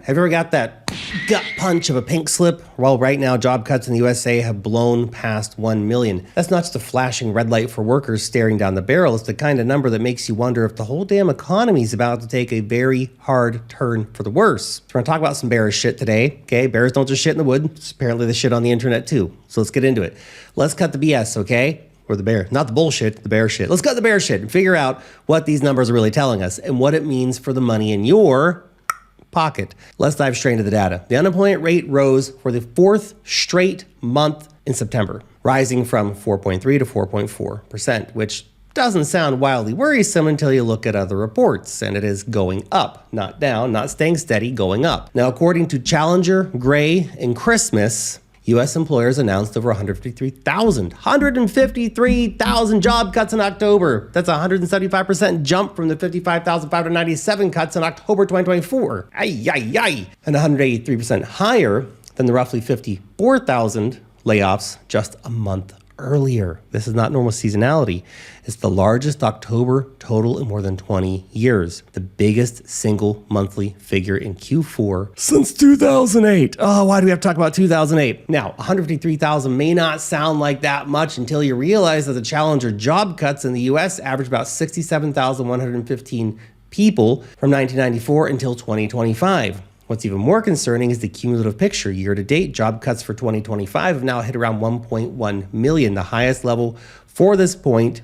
Have you ever got that gut punch of a pink slip? Well, right now, job cuts in the USA have blown past 1 million. That's not just a flashing red light for workers staring down the barrel. It's the kind of number that makes you wonder if the whole damn economy is about to take a very hard turn for the worse. We're going to talk about some bearish shit today. Okay, bears don't just shit in the woods. Apparently they shit on the internet too. So let's get into it. Let's cut the BS, okay? Or the bear, not the bullshit, the bear shit. Let's cut the bear shit and figure out what these numbers are really telling us and what it means for the money in your pocket. Let's dive straight into the data. The unemployment rate rose for the fourth straight month in September, rising from 4.3 to 4.4%, which doesn't sound wildly worrisome until you look at other reports, and it is going up, not down, not staying steady, going up. Now, according to Challenger, Gray, and Christmas, U.S. employers announced over 153,000 job cuts in October. That's a 175% jump from the 55,597 cuts in October 2024. And 183% higher than the roughly 54,000 layoffs just a month earlier. This is not normal seasonality. It's the largest October total in more than 20 years. The biggest single monthly figure in Q4 since 2008. Oh, why do we have to talk about 2008? Now, 153,000 may not sound like that much until you realize that the Challenger job cuts in the US averaged about 67,115 people from 1994 until 2025. What's even more concerning is the cumulative picture. Year-to-date, job cuts for 2025 have now hit around 1.1 million, the highest level for this point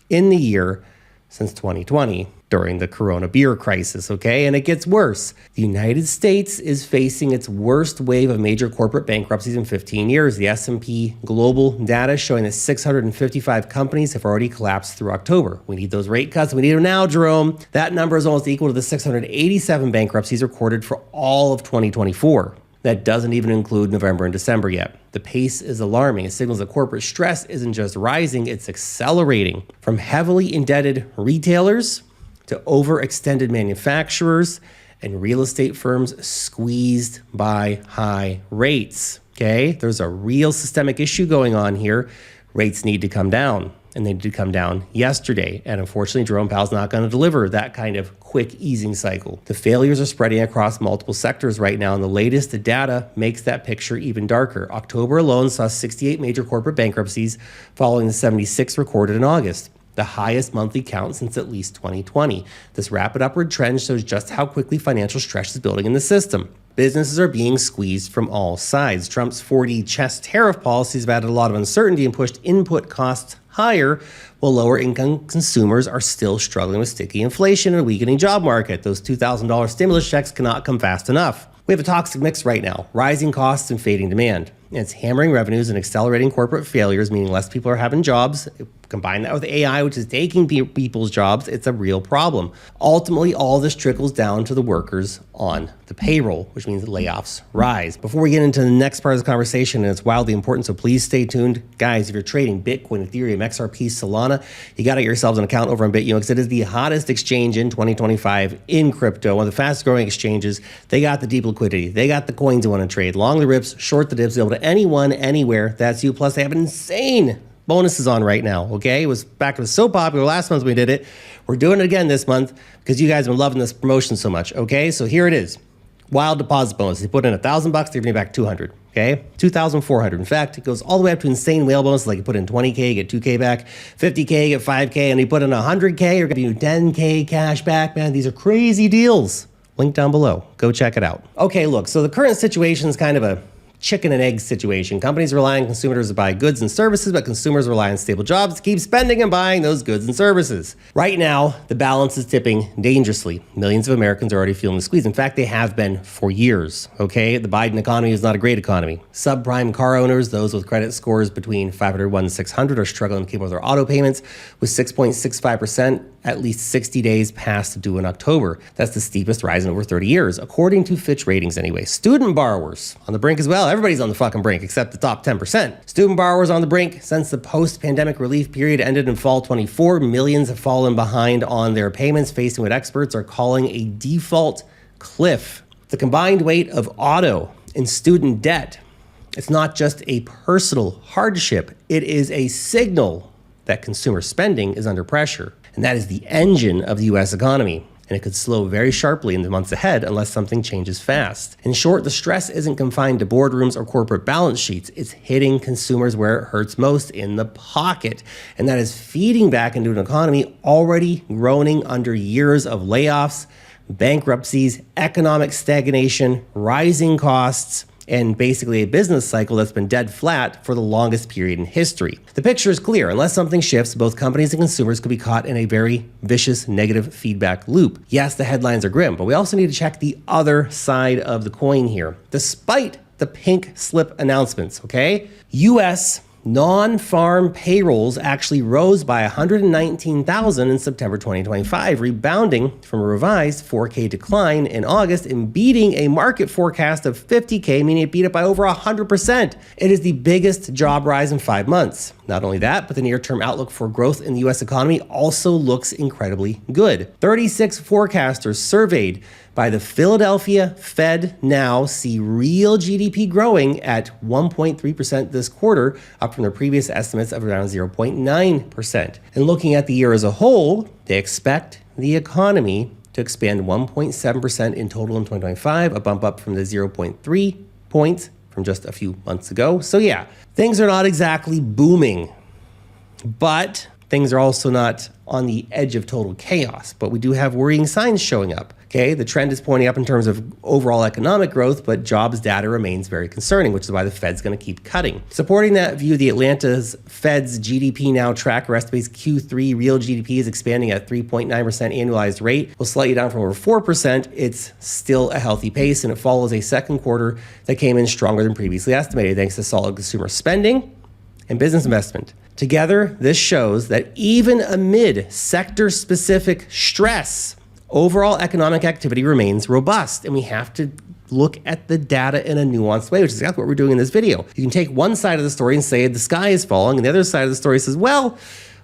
in the year since 2020 during the Corona beer crisis, okay? And it gets worse. The United States is facing its worst wave of major corporate bankruptcies in 15 years. The S&P Global data showing that 655 companies have already collapsed through October. We need those rate cuts. We need them now, Jerome. That number is almost equal to the 687 bankruptcies recorded for all of 2024. That doesn't even include November and December yet. The pace is alarming. It signals that corporate stress isn't just rising, it's accelerating. From heavily indebted retailers to overextended manufacturers and real estate firms squeezed by high rates. Okay, there's a real systemic issue going on here. Rates need to come down, and they need to come down yesterday. And unfortunately, Jerome Powell's not going to deliver that kind of quick easing cycle. The failures are spreading across multiple sectors right now, and the latest data makes that picture even darker. October alone saw 68 major corporate bankruptcies following the 76 recorded in August, the highest monthly count since at least 2020. This rapid upward trend shows just how quickly financial stress is building in the system. Businesses are being squeezed from all sides. Trump's 4D chess tariff policies have added a lot of uncertainty and pushed input costs higher, while lower income consumers are still struggling with sticky inflation and a weakening job market. Those $2,000 stimulus checks cannot come fast enough. We have a toxic mix right now, rising costs and fading demand. And it's hammering revenues and accelerating corporate failures, meaning less people are having jobs. Combine that with AI, which is taking people's jobs, it's a real problem. Ultimately, all this trickles down to the workers on the payroll, which means layoffs rise. Before we get into the next part of the conversation, and it's wildly important, so please stay tuned. Guys, if you're trading Bitcoin, Ethereum, XRP, Solana, you got to get yourselves an account over on BitUno because it is the hottest exchange in 2025 in crypto, one of the fastest growing exchanges. They got the deep liquidity. They got the coins you want to trade. Long the rips, short the dips, able to anyone, anywhere. That's you. Plus, they have insane bonuses on right now, okay? It was so popular last month we did it. We're doing it again this month because you guys have been loving this promotion so much, okay? So here it is. Wild deposit bonus. They put in $1,000, they give me back 200, okay? 2,400. In fact, it goes all the way up to insane whale bonus. Like you put in 20K, get 2K back, 50K, get 5K, and you put in 100K, or give you 10K cash back, man. These are crazy deals. Link down below. Go check it out. Okay, look, so the current situation is kind of a chicken and egg situation. Companies rely on consumers to buy goods and services, but consumers rely on stable jobs to keep spending and buying those goods and services. Right now, the balance is tipping dangerously. Millions of Americans are already feeling the squeeze. In fact, they have been for years, okay? The Biden economy is not a great economy. Subprime car owners, those with credit scores between 501 and 600, are struggling to keep up with their auto payments, with 6.65% at least 60 days past due in October. That's the steepest rise in over 30 years, according to Fitch Ratings anyway. Student borrowers on the brink as well. Everybody's on the fucking brink except the top 10%. Student borrowers on the brink since the post-pandemic relief period ended in fall 24. Millions have fallen behind on their payments, facing what experts are calling a default cliff. The combined weight of auto and student debt, it's not just a personal hardship, it is a signal that consumer spending is under pressure. And that is the engine of the U.S. economy. and it could slow very sharply in the months ahead unless something changes fast. In short, the stress isn't confined to boardrooms or corporate balance sheets. It's hitting consumers where it hurts most, in the pocket. And that is feeding back into an economy already groaning under years of layoffs, bankruptcies, economic stagnation, rising costs, and basically a business cycle that's been dead flat for the longest period in history. The picture is clear. Unless something shifts, both companies and consumers could be caught in a very vicious negative feedback loop. Yes, the headlines are grim, but we also need to check the other side of the coin here. Despite the pink slip announcements, okay? U.S. non-farm payrolls actually rose by 119,000 in September 2025, rebounding from a revised 4K decline in August and beating a market forecast of 50K, meaning it beat it by over 100%. It is the biggest job rise in 5 months. Not only that, but the near-term outlook for growth in the U.S. economy also looks incredibly good. 36 forecasters surveyed by the Philadelphia Fed now see real GDP growing at 1.3% this quarter, up from their previous estimates of around 0.9%. And looking at the year as a whole, they expect the economy to expand 1.7% in total in 2025, a bump up from the 0.3 points from just a few months ago. So yeah, things are not exactly booming, but things are also not on the edge of total chaos. But we do have worrying signs showing up. Okay, the trend is pointing up in terms of overall economic growth, but jobs data remains very concerning, which is why the Fed's going to keep cutting. Supporting that view, the Atlanta's Fed's GDP Now tracker estimates Q3 real GDP is expanding at 3.9% annualized rate, will slightly down from over 4%. It's still a healthy pace, and it follows a second quarter that came in stronger than previously estimated, thanks to solid consumer spending and business investment. Together, this shows that even amid sector-specific stress, overall economic activity remains robust, and we have to look at the data in a nuanced way, which is exactly what we're doing in this video. You can take one side of the story and say the sky is falling, and the other side of the story says, well,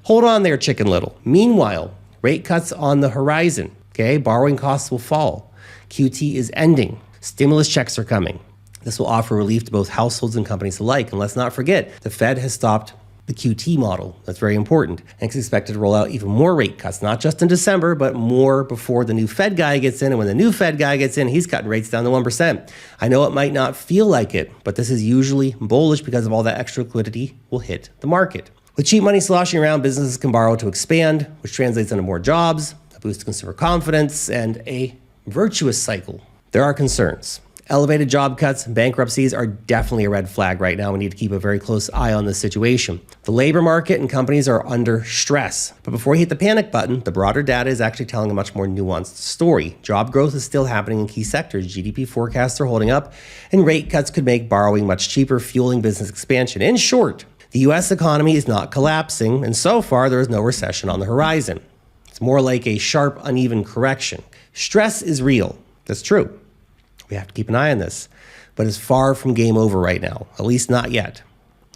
hold on there, Chicken Little. Meanwhile, rate cuts on the horizon, okay? Borrowing costs will fall. QT is ending. Stimulus checks are coming. This will offer relief to both households and companies alike. And let's not forget, the Fed has stopped the QT model. That's very important. And it's expected to roll out even more rate cuts, not just in December, but more before the new Fed guy gets in. And when the new Fed guy gets in, he's cutting rates down to 1%. I know it might not feel like it, but this is usually bullish because of all that extra liquidity will hit the market. With cheap money sloshing around, businesses can borrow to expand, which translates into more jobs, a boost to consumer confidence, and a virtuous cycle. There are concerns. Elevated job cuts and bankruptcies are definitely a red flag right now. We need to keep a very close eye on this situation. The labor market and companies are under stress. But before you hit the panic button, the broader data is actually telling a much more nuanced story. Job growth is still happening in key sectors. GDP forecasts are holding up, and rate cuts could make borrowing much cheaper, fueling business expansion. In short, the U.S. economy is not collapsing, and so far there is no recession on the horizon. It's more like a sharp, uneven correction. Stress is real. That's true. We have to keep an eye on this, but it's far from game over right now, at least not yet.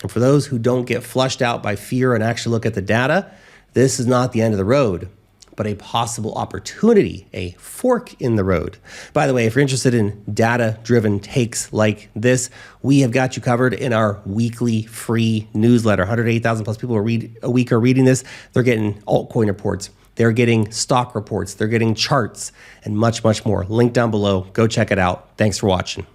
And for those who don't get flushed out by fear and actually look at the data, this is not the end of the road, but a possible opportunity, a fork in the road. By the way, if you're interested in data-driven takes like this, we have got you covered in our weekly free newsletter. 108,000 plus people a week are reading this. They're getting altcoin reports. They're getting stock reports, they're getting charts, and much, much more. Link down below. Go check it out. Thanks for watching.